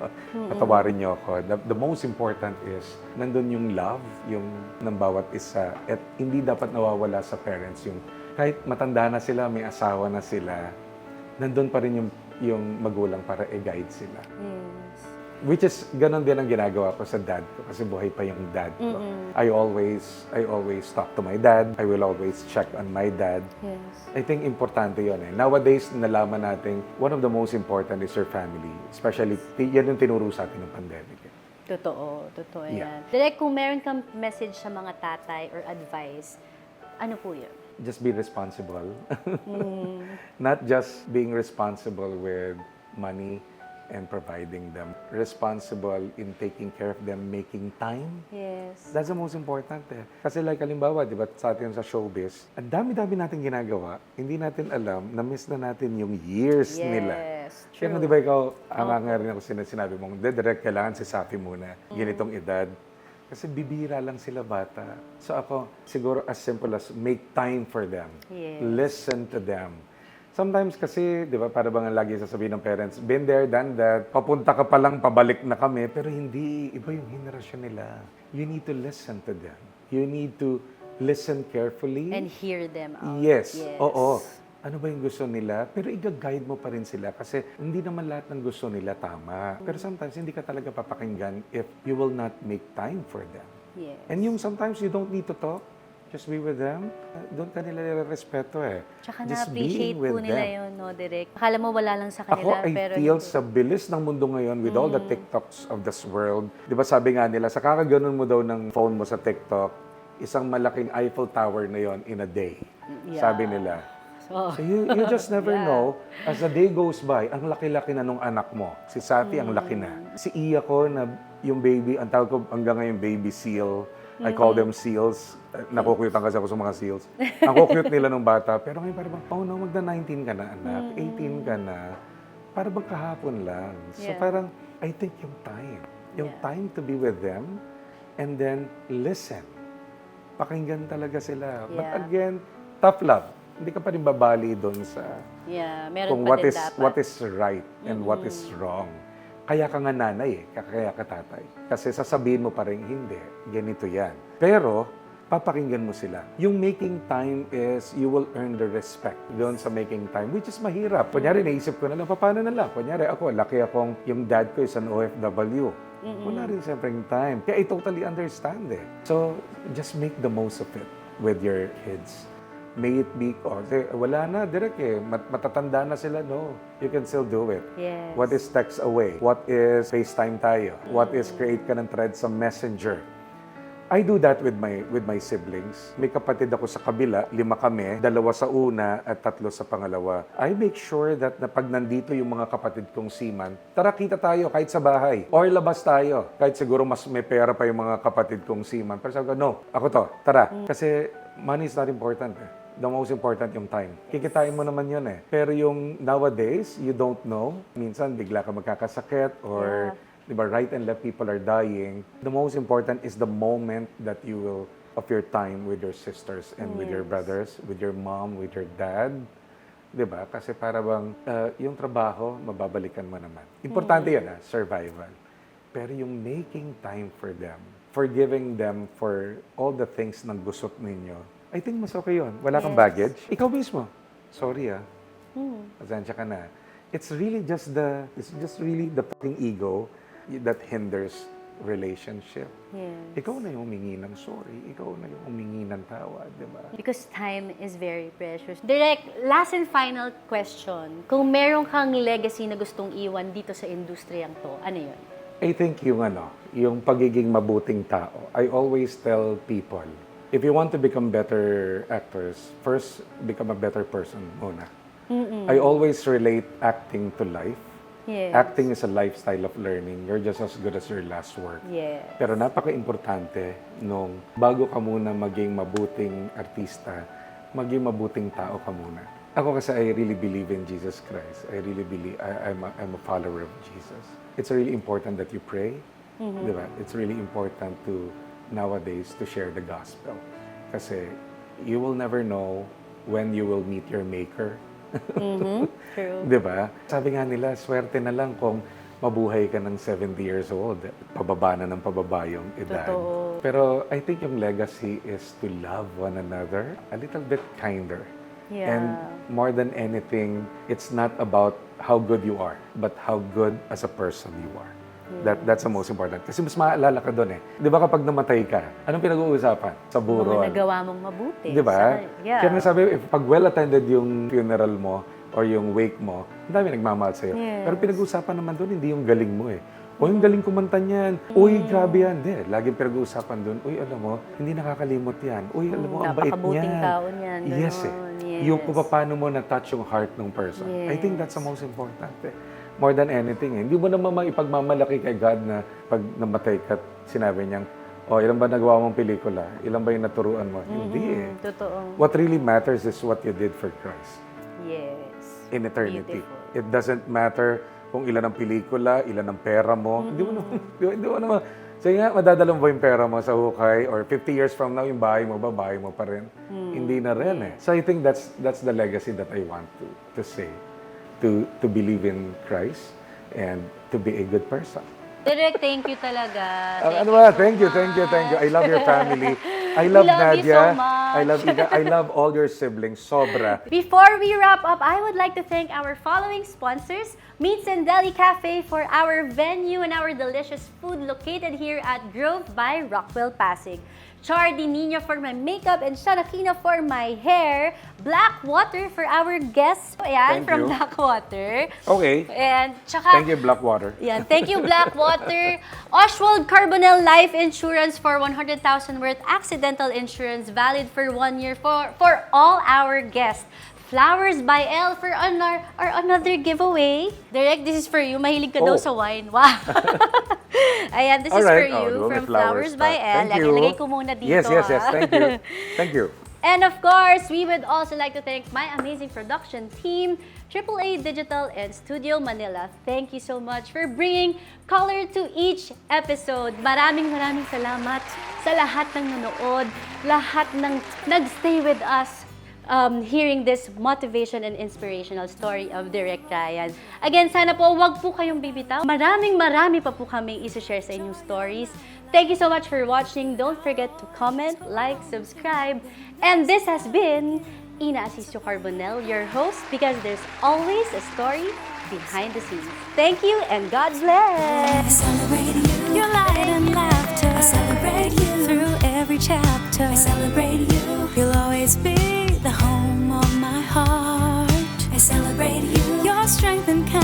Patawarin niyo ako. The most important is, nandun yung love, yung ng bawat isa. At hindi dapat nawawala sa parents yung, kahit matanda na sila, may asawa na sila, nandun pa rin yung magulang para i-guide sila. Yes. Which is, ganun din ang ginagawa ko sa dad ko kasi buhay pa yung dad ko. I always talk to my dad. I will always check on my dad. Yes. I think importante yun eh. Nowadays, nalaman natin, one of the most important is your family. Especially, yan yung tinuro sa atin ng pandemic. Eh. Totoo Yeah. yan. Direk, kung meron kang message sa mga tatay or advice, ano po yun? Just be responsible. Not just being responsible with money and providing them. Responsible in taking care of them, making time. Yes. That's the most important eh. Kasi like halimbawa, di ba, sa atin sa showbiz, ang dami-dami natin ginagawa, hindi natin alam, na-miss na natin yung years nila. Yes, Kaya true. di ba ikaw, ang rin ako sinabi mong, direct kailangan si Safi muna, ganitong edad. Kasi bibira lang sila bata. So ako, siguro as simple as make time for them. Yes. Listen to them. Sometimes kasi, di ba, para bang lagi sasabihin ng parents, been there, done that, papunta ka pa lang, pabalik na kami. Pero hindi, iba yung henerasyon nila. You need to listen to them. You need to listen carefully. And hear them out. Yes, oo. Ano ba yung gusto nila? Pero i-guide mo pa rin sila kasi hindi naman lahat ng gusto nila tama. Pero sometimes hindi ka talaga papakinggan if you will not make time for them. Yes. And yung sometimes you don't need to talk, just be with them. Doon ka nila respeto eh. Tsaka Just na-appreciate being with po nila them. yun, no, Direk? Akala mo wala lang sa Ako, kanila, I pero feel hindi. sa bilis ng mundo ngayon with all the TikToks of this world. Di ba sabi nga nila, sa kakaganon mo daw ng phone mo sa TikTok, isang malaking Eiffel Tower na yon in a day. Yeah. Sabi nila. Oh. So you just never know, as the day goes by, ang laki-laki na nung anak mo. Si Safi, ang laki na. Si Iya ko, na yung baby, ang tawag ko hanggang ngayon, baby seal. I call them seals. Nakukyutan kasi ako sa mga seals. Ang kukyut nila nung bata. Pero ngayon parang, oh no, magda-19 ka na anak, 18 ka na. Para bang kahapon lang. So Yeah. parang, I think yung time to be with them, and then listen. Pakinggan talaga sila. But Yeah. again, tough love. Hindi ka pa rin babali doon sa Yeah, meron kung pa what din is dapat. what is right and what is wrong. Kaya ka nga nanay eh, kaya ka tatay. Kasi sasabihin mo pa rin, hindi, ganito yan. Pero, papakinggan mo sila. Yung making time is, you will earn the respect doon sa making time, which is mahirap. Kunyari, naisip ko na lang, paano na lang? Kunyari, ako, laki akong, yung dad ko is an OFW. Wala rin siyempre yung time. Kaya I totally understand eh. So, just make the most of it with your kids. May it be, wala na, direct eh. Matatanda na sila, no. You can still do it. Yes. What is text away? What is FaceTime tayo? What is create ka ng thread sa Messenger? I do that with my siblings. May kapatid ako sa kabila, 5 kami, 2 sa una at 3 sa pangalawa. I make sure that na pag nandito yung mga kapatid kong seaman, tara kita tayo kahit sa bahay. Or labas tayo. Kahit siguro mas may pera pa yung mga kapatid kong seaman. Pero sabi ko, no, ako to, tara. Kasi money is not important eh. The most important yung time. Kikitain mo naman yun eh. Pero yung nowadays, you don't know. Minsan, bigla ka magkakasakit or, di ba, right and left people are dying. The most important is the moment that you will, of your time with your sisters and with your brothers, with your mom, with your dad. Di ba? Kasi para bang, yung trabaho, mababalikan mo naman. Importante yan survival. Pero yung making time for them, forgiving them for all the things na gusot ninyo, I think mas okay yun. Wala kang baggage. Ikaw mismo. Sorry pasensya ka na. It's just really the fucking ego that hinders relationship. Yes. Ikaw na yung humingi ng sorry. Ikaw na yung humingi ng tawad, di ba? Because time is very precious. Direk, last and final question. Kung meron kang legacy na gustong iwan dito sa industriyang to, ano yun? I think yung pagiging mabuting tao. I always tell people, if you want to become better actors, first, become a better person muna. I always relate acting to life. Yes. Acting is a lifestyle of learning. You're just as good as your last work. Yes. Pero napaka-importante nung bago ka muna maging mabuting artista, maging mabuting tao ka muna. Ako kasi I really believe in Jesus Christ. I really believe, I'm a follower of Jesus. It's really important that you pray. Diba? It's really important to nowadays to share the gospel. Kasi you will never know when you will meet your maker True. Di ba? Sabi nga nila, swerte na lang kung mabuhay ka ng 70 years old. Pababa na ng pababa yung edad. Totoo. Pero I think yung legacy is to love one another a little bit kinder. Yeah. And more than anything, it's not about how good you are, but how good as a person you are. That's the most important. Kasi mas maalala ka doon eh. Di ba kapag namatay ka, anong pinag-uusapan? Sa buro. Mga nagawa mong mabuti. Di ba? Yeah. Kaya nga sabi, pag well-attended yung funeral mo or yung wake mo, ang dami nagmamahal sa'yo. Yes. Pero pinag-uusapan naman doon, hindi yung galing mo eh. O yung galing kumanta niyan. Uy, grabe yan. Hindi, laging pinag-uusapan doon. Uy, alam mo, hindi nakakalimot yan. Uy, alam mo, ang bait napakabuting niyan. tao niyan. Yes eh. Yes. Yung kung paano mo na-touch yung heart ng person. I think that's the most important eh. More than anything eh. Hindi mo naman ipagmamalaki kay God na pag namatay ka, sinabi niyang, ilan ba nagawa mong pelikula? Ilan ba yung naturuan mo? Hindi eh. Totoo. What really matters is what you did for Christ. Yes. In eternity. Beautiful. It doesn't matter kung ilan ang pelikula, ilan ang pera mo. Hindi mo naman. Sige nga, madadala mo ba yung pera mo sa hukay? Or 50 years from now, yung bahay mo pa rin? Hindi na rin eh. So I think that's the legacy that I want to say. To believe in Christ and to be a good person. Direk, thank you talaga. Thank you. I love your family. I We love love you Nadia. so much. I love Ika. I love all your siblings. Sobra. Before we wrap up, I would like to thank our following sponsors, Meats and Deli Cafe for our venue and our delicious food located here at Grove by Rockwell Pasig. Char Di Nino for my makeup and Shanakina for my hair. Black Water for our guests. Ayan, Thank from you. Black Water. Okay. And tsaka, Thank you, Blackwater. yan, thank you, Blackwater. Oswald Carbonell Life Insurance for 100,000 worth accidental insurance valid for 1 year for all our guests. Flowers by Elle for another giveaway. Direk, this is for you. Mahilig ka daw Oh. sa wine. Wow. Ayan, this is for Alright. you Di ba, may from Flowers by pa. Elle. Thank you. Ilagay ko muna dito. Yes. Thank you. Thank you. And of course, we would also like to thank my amazing production team, AAA Digital and Studio Manila. Thank you so much for bringing color to each episode. Maraming salamat sa lahat ng nanood, lahat ng nagstay with us, hearing this motivation and inspirational story of Direk Rhayan. Again, sana po wag po kayong bibitaw. Marami pa po kami isi-share sa inyong stories. Thank you so much for watching. Don't forget to comment, like, subscribe. And this has been Ynna Carbonell, your host, because there's always a story behind the scenes. Thank you and God I bless! celebrate you, your light and laughter. I celebrate you through every chapter. I celebrate you, you'll always be the home of my heart. I celebrate you, your strength and kindness.